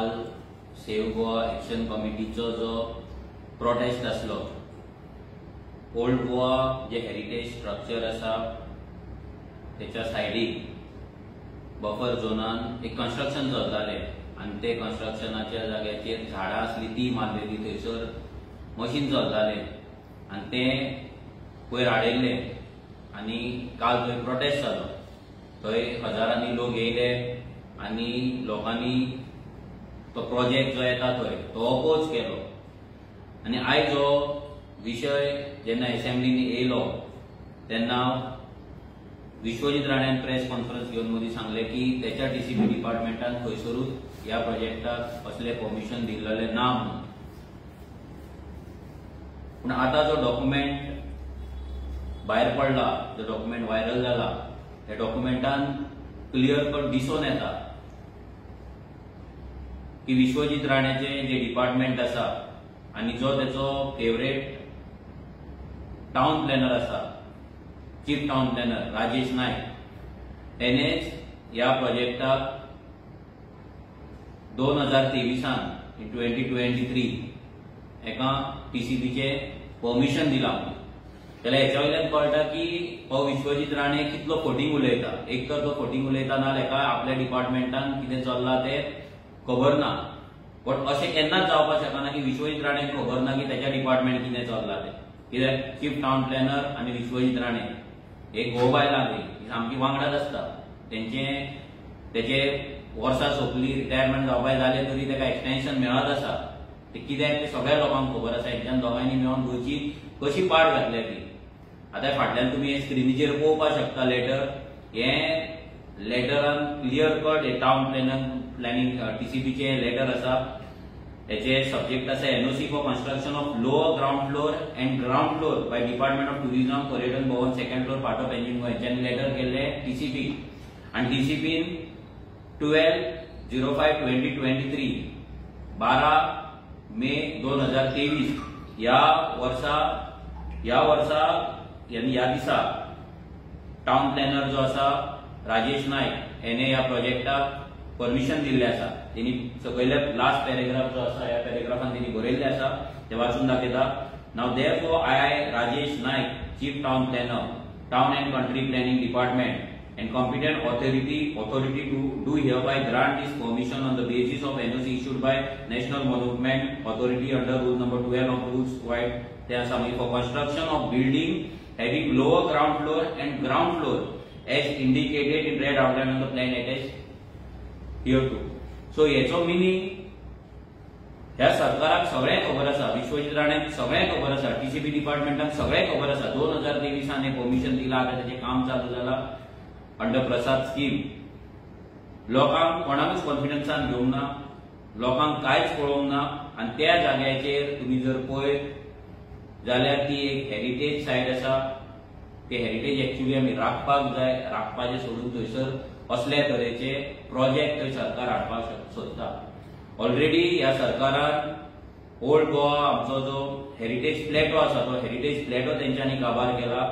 काल save Goa action कमिटीचो जो prostate आसलो, ओल्ड गोवा जे हेरिटेज स्ट्रक्चर आसा त्याच्या सायडीक बफर झोनान एक कन्स्ट्रक्शन चलताले आणि ते कन्स्ट्रक्शनाच्या जाग्याचेर झाडां आसली ती मारलेली, थंयसर मशीन चलताले आणि ते वयर हाडयल्ले आणि काल थंय प्रोटेस्ट जालो. थंय हजारांनी लोक येयले आणि लोकांनी तो प्रोजेक्ट जो येता थंय तो अपोज केलो. आणि आयज हो विषय जेन्ना असेंब्लीनी येयलो तेन्ना विश्वजीत राणेन प्रेस कॉन्फरन्स घेवन मदीं सांगले की त्याच्या टीसीपी डिपार्टमेंटान खंयसरूच ह्या प्रोजेक्टाक असले परमिशन दिल्लेले ना म्हणून. पूण आतां जो डॉक्युमेंट भायर पडला, जो डॉक्युमेंट व्हायरल जाला, त्या डॉक्युमेंटान क्लियर कट दिसून येता की विश्वजीत राणेचे जे डिपार्टमेंट आसा आणि जो त्याचो फेवरेट टाउन प्लॅनर आसा, चीफ टाउन प्लॅनर राजेश नायक, तेनेच ह्या प्रोजेक्टाक 2023 in 2023 एका टीसीपीचे परमिशन दिला. जाल्यार हेच्या वयल्यान कळटा की हो विश्वजीत राणे कितलो खोटींग उलयता. एक तर तो खोटींग उलयता ना जाल्यार आपल्या डिपार्टमेंटान कितें चल्लां तें खबर ना. बट अशें केन्नाच जावपाक शकना की विश्वजीत राणेक खबर ना की त्याच्या डिपार्टमेंट कितें चल्लां तें. कित्याक चीफ टाउन प्लॅनर आनी विश्वजीत राणे एक घोव बायलां सामकी वांगडाच आसता. तेचे वर्सां सोंपली, रिटायरमेंट जावपाक जाले तरी ताका एक्सटेन्शन मेळत आसा. ते कित्याक ते सगळ्या लोकांक खबर आसा. हेंच्यान दोगांयनी मेळून गोंयची कशी पाड घातल्या ती. आतां फाटल्यान तुमी स्क्रिनीचेर पळोवपाक शकता लेटर. हे लेटरान क्लियर कट हे टाउन प्लॅनिंग टीसीपीचे लेटर आसा. हेचे सब्जेक्ट आसा NOC for construction of lower ground floor and ground floor by department of tourism पर्यटन भवन सेकंड फ्लोर पार्ट ऑफ एंजिन गोवा. हेच्यान लेटर केल्ले टीसीपी आणि टीसीपीन 12/05/2023 12 मे 2023 या दिसा टाउन प्लॅनर जो आसा राजेश नायक याने या प्रोजेक्टाक परमिशन दिल्ले आसा. तेणी सकयले लास्ट पॅरेग्राफ जो आसा ह्या पॅरेग्राफान तेणी बरयल्ले आसा ते वाचून दाखयता. नाव therefore I Rajesh Naik, chief town planner, town and country planning department and competent authority do hereby grant this permission on the basis of NOC issued by National Monument Authority under rule number 12 of rules wide for construction of building having lower ground floor and ground floor as indicated in red outline on the plan attached here too. So याचो meaning ह्या सरकाराक सगळे खबर आसा, विश्वजीत राणेक सगळे खबर आसा, TCP डिपार्टमेंटाक सगळे खबर आसा. 2023 परमिशन दिला, आता त्याचे काम चालू जाला अंडर प्रसाद स्कीम. लोकांक कोणाकूच कॉन्फिडन्सान घेवंक ना, लोकांक कांयच कळोवंक ना. आणि त्या जाग्याचेर तुम्ही जर पळयत जाल्यार ती एक हेरिटेज सायट आसा. ते हेरिटेज एक्चुअली आमी राखपाक जाय. राखपाचे सोडून थंयसर असले तरेचे प्रोजेक्ट थंय सरकार हाडपाक सोदता. ऑलरेडी ह्या सरकारान ओल्ड गोवा आमचो जो हेरिटेज प्लॅटो आसा तो हेरिटेज प्लॅटो तेंच्यांनी काबार केला.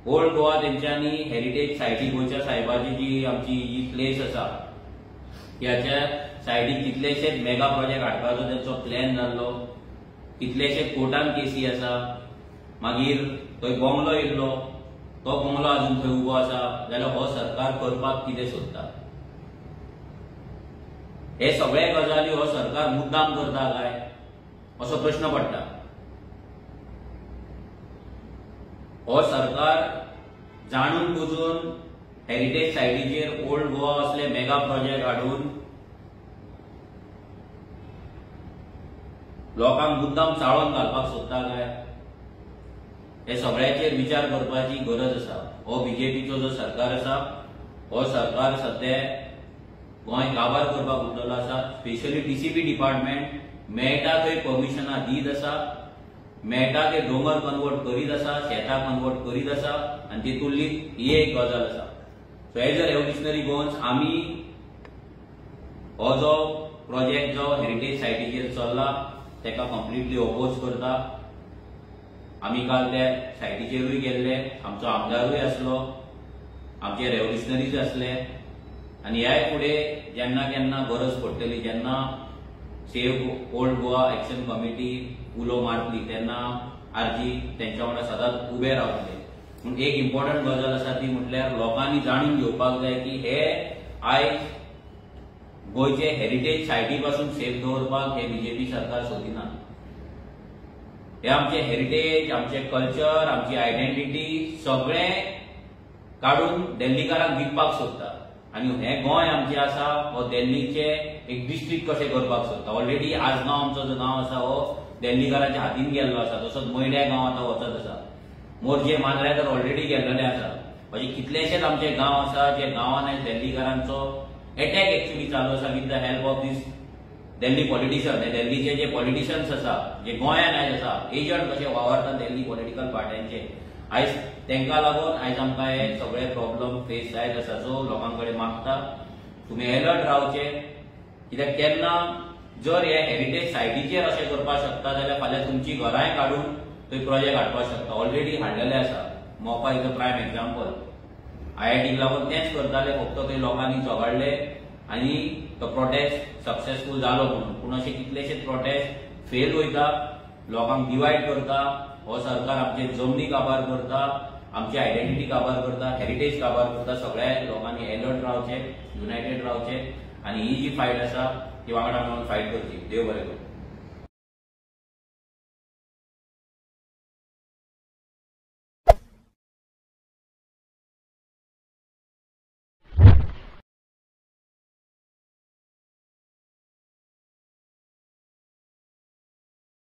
ओल्ड गोवा तेंच्यांनी हेरिटेज सायटी गोंयच्या सायबाची जी आमची जी प्लेस आसा ह्याच्या सायडीक कितलेशेच मेगा प्रोजेक्ट हाडपाचो तेंचो प्लॅन जाल्लो. कितलेशे कोर्टान केसी आसा. मागीर थंय बंगलो येयल्लो, तो बंगलो अजून थंय उबो आसा. जाल्यार हो सरकार करपाक कितें सोदता? हे सगळे गजाली हो सरकार मुद्दाम करता काय असो प्रश्न पडटा. हो सरकार जाणून बुजून हेरिटेज सायटीचेर ओल्ड गोवा असले मेगा प्रोजेक्ट हाडून लोकांक मुद्दाम चाळोवन घालपाक सोदता काय? हे सगळ्याचेर विचार करपाची गरज आसा. हो बीजेपीचो जो सरकार आसा हो सरकार सध्या गोंय काबार करपाक उठलेलो आसा. स्पेशली टीसीपी डिपार्टमेंट मेळटा थंय परमिशनां दीत आसा, मेळटा ते डोंगर कन्वर्ट करीत आसा, शेतां कन्वर्ट करीत आसा आणि तितूंतली ही एक गजाल आसा. सो एज अ रेव्होल्युशनरी गोन्स आमी हो जो प्रोजेक्ट जो हेरिटेज सायटीचेर चल्ला तेका कंप्लिटली ऑपोज करता. आमी काल त्या सायटीचेरूय गेल्ले, आमचो आमदारूय आसलो, आमचे रेव्होल्युशनरीज आसले आनी ह्या फुडें जेन्ना केन्ना गरज पडटली, जेन्ना save old Goa action committee उलो मारतली तेन्ना आरजी तेंच्या वांगडा सदांच उबे रावतले. पूण एक इम्पॉर्टंट गजाल आसा ती म्हटल्यार लोकांनी जाणून घेवपाक जाय की हे आयज गोंयचे हेरिटेज सायटी पासून सेफ दवरपाक हे बीजेपी सरकार सोदिना. हे आमचे हेरिटेज, आमचे कल्चर, आमची आयडेंटिटी सगळें काडून दिल्लीकारांक विकपाक सोदता. आनी हे गोंय आमचे आसा हो दिल्लीचे एक डिस्ट्रिक्ट कशें करपाक सोदता. ऑलरेडी आजगांव आमचो जो गांव आसा हो दिल्लीकारांच्या हातीन गेल्लो आसा. तसोच मैड्या गांव आतां वचत आसा. मोरजे मांद्र्या तर ऑलरेडी गेल्लेले आसा. अशे कितलेशेच आमचे गांव आसा जे गांवान आयज दिल्लीकारांचो अटॅक एक्चुअली चालू आसा with the help of these Delhi politician. हे दिल्लीचे जे पॉलिटिशियन्स आसा जे गोंयान आयज आसा एजंट कशे वावरता दिल्ली पॉलिटिकल पार्ट्यांचे, आयज तेंका लागून आयज आमकां हे सगळे प्रॉब्लेम फेस जायत आसा. सो लोकांकडे मागता तुमी अलर्ट रावचे. कित्याक केन्ना जर हे हेरिटेज सायटीचेर अशें करपाक शकता जाल्यार फाल्यां तुमची घरांय काडून थंय प्रोजेक्ट हाडपाक शकता. ऑलरेडी हाडलेले आसा. मोपा इज अ प्रायम एक्झाम्पल. IITक लागून तेंच करताले, फक्त थंय लोकांनी झगडले आनी तो प्रोटेस्ट सक्सेसफूल जालो म्हणून. पूण अशे कितलेशेच प्रोटेस्ट फेल वयता, लोकांक डिवायड करता. हो सरकार आमचे जमनी काबार करता, आमची आयडेंटिटी काबार करता, हेरिटेज काबार करता. सगळ्या लोकांनी अलर्ट रावचे, युनायटेड रावचे आनी ही जी फायट आसा ती वांगडा मेळून फायट करची. देव बरें करूं.